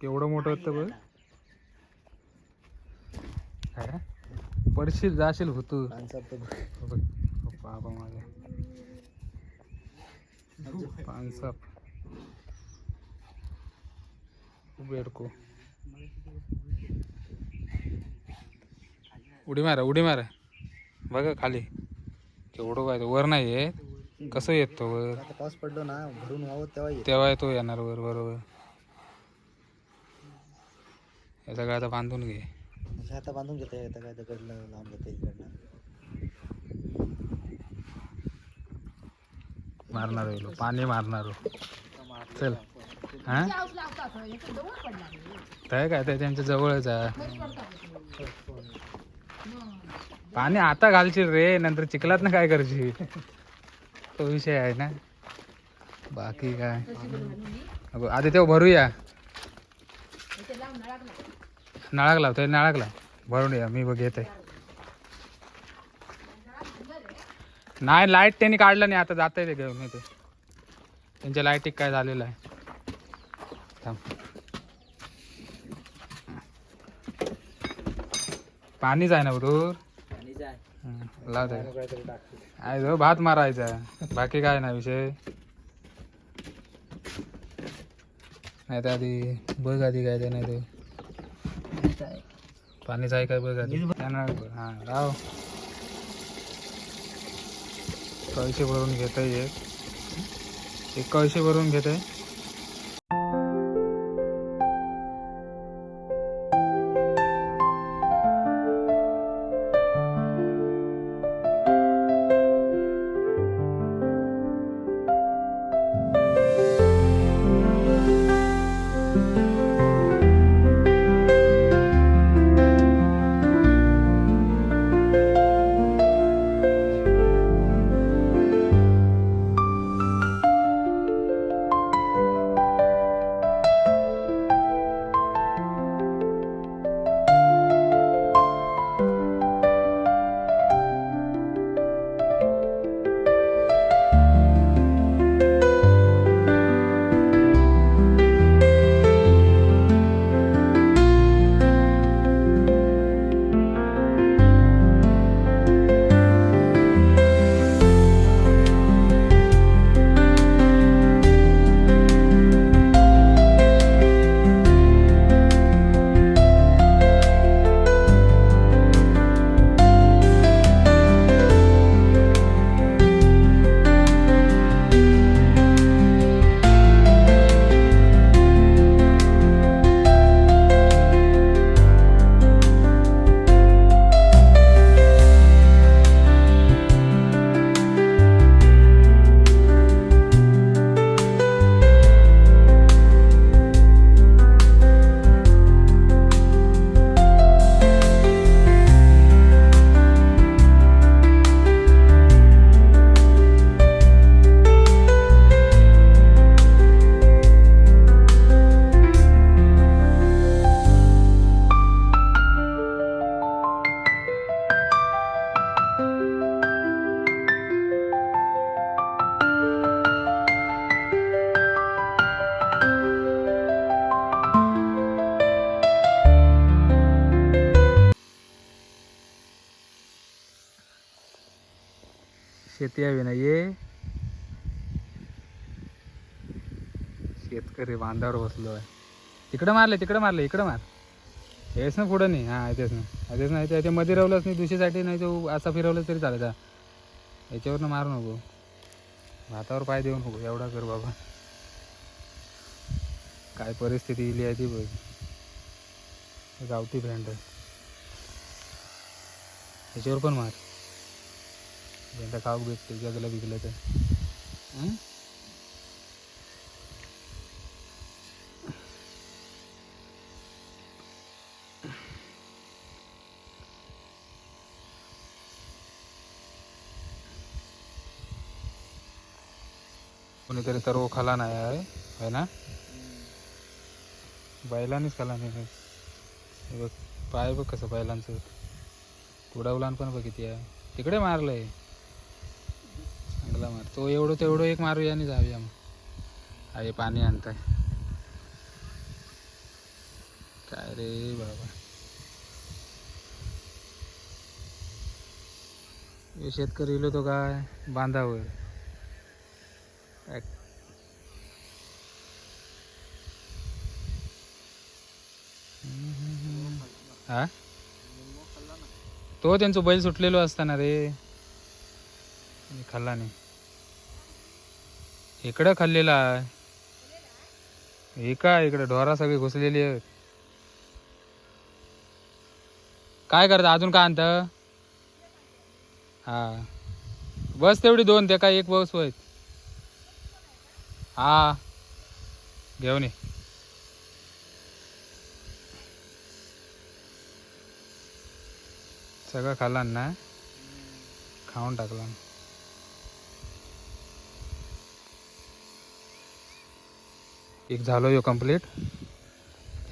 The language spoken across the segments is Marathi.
केवढं मोठं होतं बघ. काय पडशील जाशील होतो बाबा माझे पानसाप बेडको. उडी मारा बघा खाली केवढं काय वर नाही आहे. कसं येतो वर? पाऊस पडलो ना भरून वाहत तेव्हा तो येणार वर. बरोबर. हे सगळं आता बांधून घे. आता बांधून घेता येतं काय दगडला लावून घेता इकडनं मारणार पाणी मारणार. चल हा काय ते त्यांच्या जवळच आहे. पाणी आता घालशील रे, नंतर चिखलात ना काय करशील तो विषय आहे ना. बाकी काय आधी तेव्हा भरूया. नळाक लावतोय नळाकला भरून या. मी बघ येते नाही लाईट त्यांनी काढलं नाही. आता जात आहे ते घेऊन येते. त्यांच्या लाईटिक काय झालेलं आहे. पाणीच आहे ना बरोबर. लावत भात मारायचा. बाकी काय ना विषय. नाही तर आधी बघ आधी काय ते नाही ते पाणीच आहे काय बघ आधी. हा राव कळशी भरून घेत आहे. एक कळशी भरून घेत आहे. शेती हवी ना ये. शेतकरी बांधावर बसलो आहे. तिकडं मारले इकडं मार. हेच ना पुढं नाही. हा इथेच नाही ते मध्ये रवलंच नाही दुसरीसाठी नाही. तो असा फिरवलं तरी चालायचा. याच्यावरनं मारू नको. भातावर पाय देऊ नको. एवढा कर बाबा. काय परिस्थिती इली आहे ती बघ. गावठी ब्रँड याच्यावर पण मार. ज्यांना खाऊ भेटते जगला विकलं तर. कोणीतरी तर खाला नाही आहे ना. बैलांनीच खाला नाही. बघ पाय बघ कसं बैलांचं. कुडावलान पण बघ किती आहे. तिकडे मारलंय चांगला मार तो एवढं तेवढं एक मारूया आणि जाऊया मग. आहे पाणी आणताय काय रे बाबा. हे शेतकरी इलो तो काय बांधावर हा तो त्यांचं बैल सुटलेलो असताना रे खाल्ला नाही. इकडं खाल्लेला आहे हे काय इकडे ढोरा सगळी घुसलेली आहेत. काय करता अजून काय आणतं. हा बस तेवढी दोन ते काय एक बस होय. हा घेऊन ये. सगळं खाल्ला ना खाऊन टाकला. एक झालो यो कंप्लीट.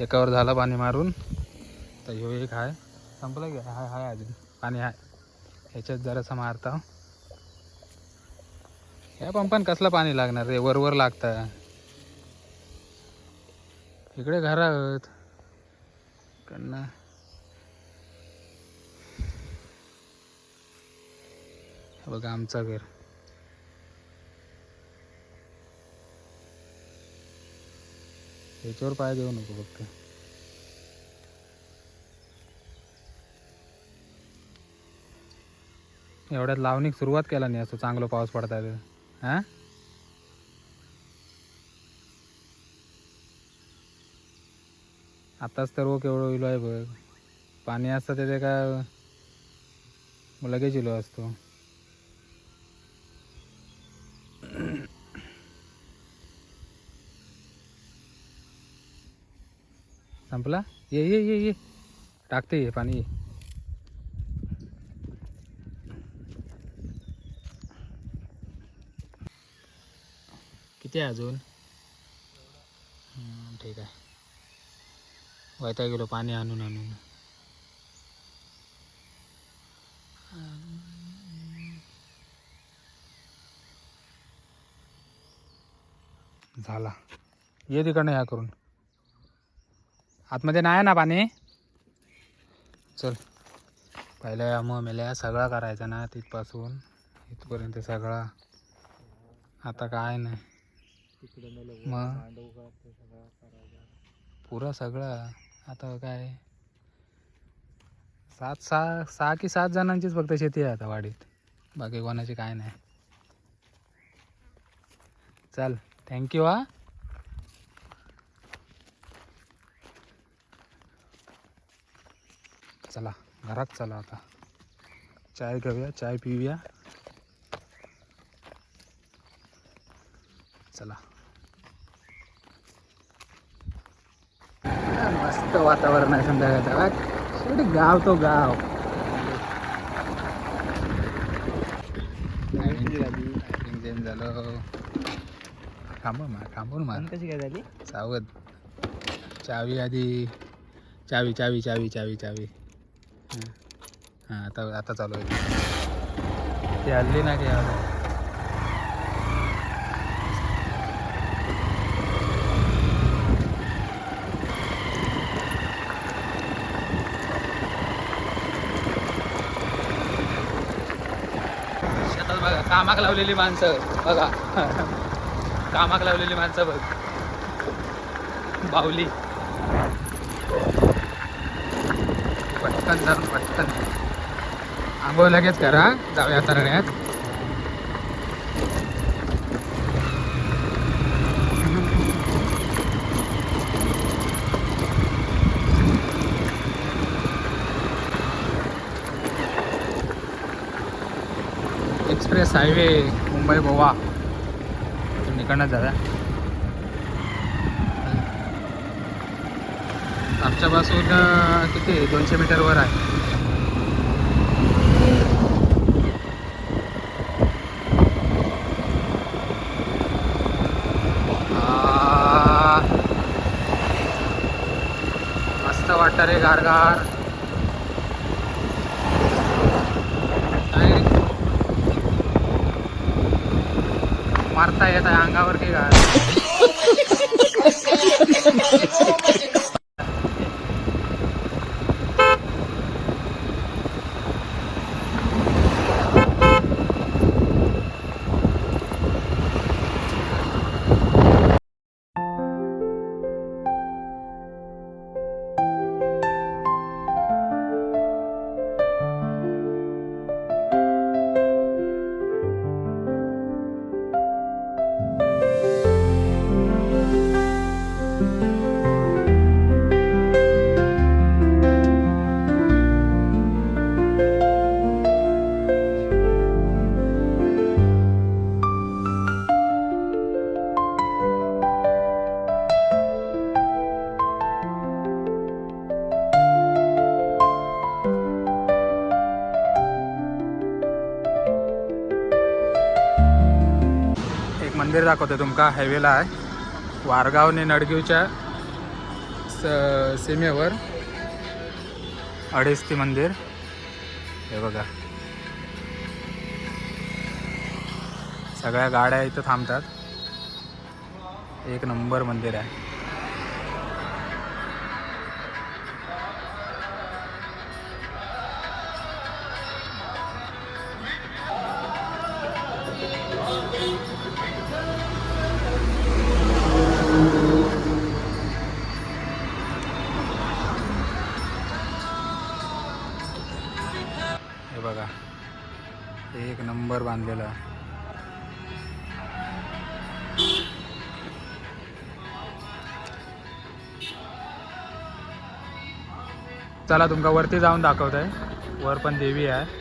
एकावर झाला पाणी मारून तर ह्यो एक हाय संपलं की हाय हाय अजून पाणी हाय. ह्याच्यात जरासा मारता. ह्या पंपान कसलं पाणी लागणार रे वरवर लागतं. इकडे घरात कडनं बघा आमचं घर. ह्याच्यावर पाय देऊ नको फक्त. एवढ्यात लावणीक सुरुवात केला नाही असं चांगलं पाऊस पडताय. हा आताच तर केवढं इलो आहे बघ. पाणी असतं त्याचे काय लगेच इलो असतो. संपला ये ये ये ये टाकते ये पाणी ये. किती आहे अजून. ठीक आहे वैता गेलो पाणी आणून आणून. झाला ये तिकडनं ह्या करून. आतमध्ये नाही ना पाणी. चल पहिल्या मग मेल्या सगळा करायचा ना तिथपासून इथपर्यंत सगळा. आता काय नाही मग पुरा सगळा. आता काय 6 की 7 जणांचीच फक्त शेती आहे आता वाडीत. बाकी कोणाची काय नाही. चल थँक्यू हा. चला घरात चला आता चाय घेऊया चाय पिऊया. चला मस्त वातावरण आहे संध्याकाळचं. शेवटी गाव तो गाव. झालं थांबून मार कशी काय झाली. सावध. चावी आधी चावी चावी चावी चावी चावी. हां आता चालू आहे. ती हल्ली ना की शेतात बघा कामाक लावलेली माणसं बघा. कामाक लावलेली माणसं बघ. बावली पटकन धरून पटकन आंघोळ लगेच करा. जाऊया तरण्यात. एक्सप्रेस हायवे मुंबई गोवा इकडनं जाऊया. आमच्यापासून किती 200 मीटरवर आहे. मस्त वाटतं रे गारगार. काय रे मारता येत आहे अंगावर की काय. मंदिर दाखवतो तुमका. हायवेला आहे वारगाव आणि नडगिवच्या सीमेवर अडीचती मंदिर. हे बघा सगळ्या गाड्या इथं थांबतात. एक नंबर मंदिर आहे. हे बघा एक नंबर बांधलेला आहे. चला तुमका वरती जाऊन दाखवत आहे. वर पण देवी आहे.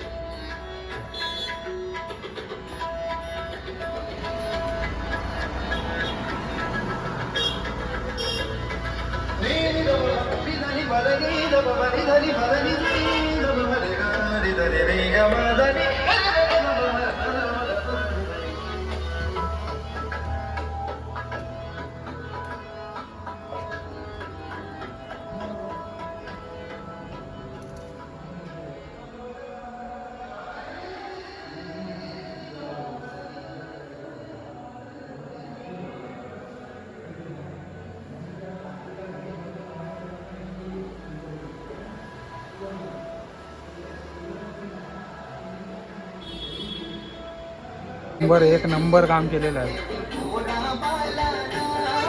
एक नंबर काम केलेलं आहे.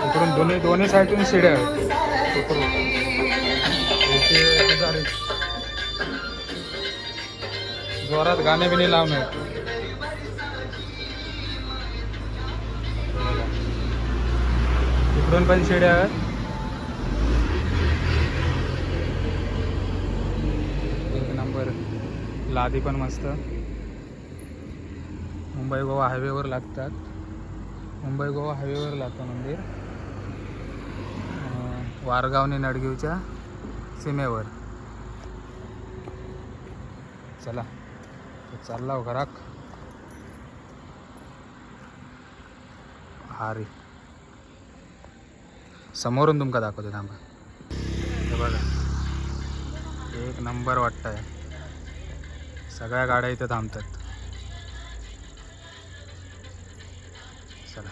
इकडून दोन्ही साईडून शिड्या आहेत. जोरात गाणे बिणे लावणे. इकडून पण शिड्या आहेत. एक नंबर. लादी पण मस्त. मुंबई गोवा हायवेवर लागतात. मुंबई गोवा हायवेवर लागतं मंदिर. वारगाव आणि नडगिवच्या सीमेवर. चला चालला हो घराक. हारी समोरून तुमका दाखवतो थांबा. हे बघा एक नंबर वाटतंय. सगळ्या गाड्या इथं थांबतात. चला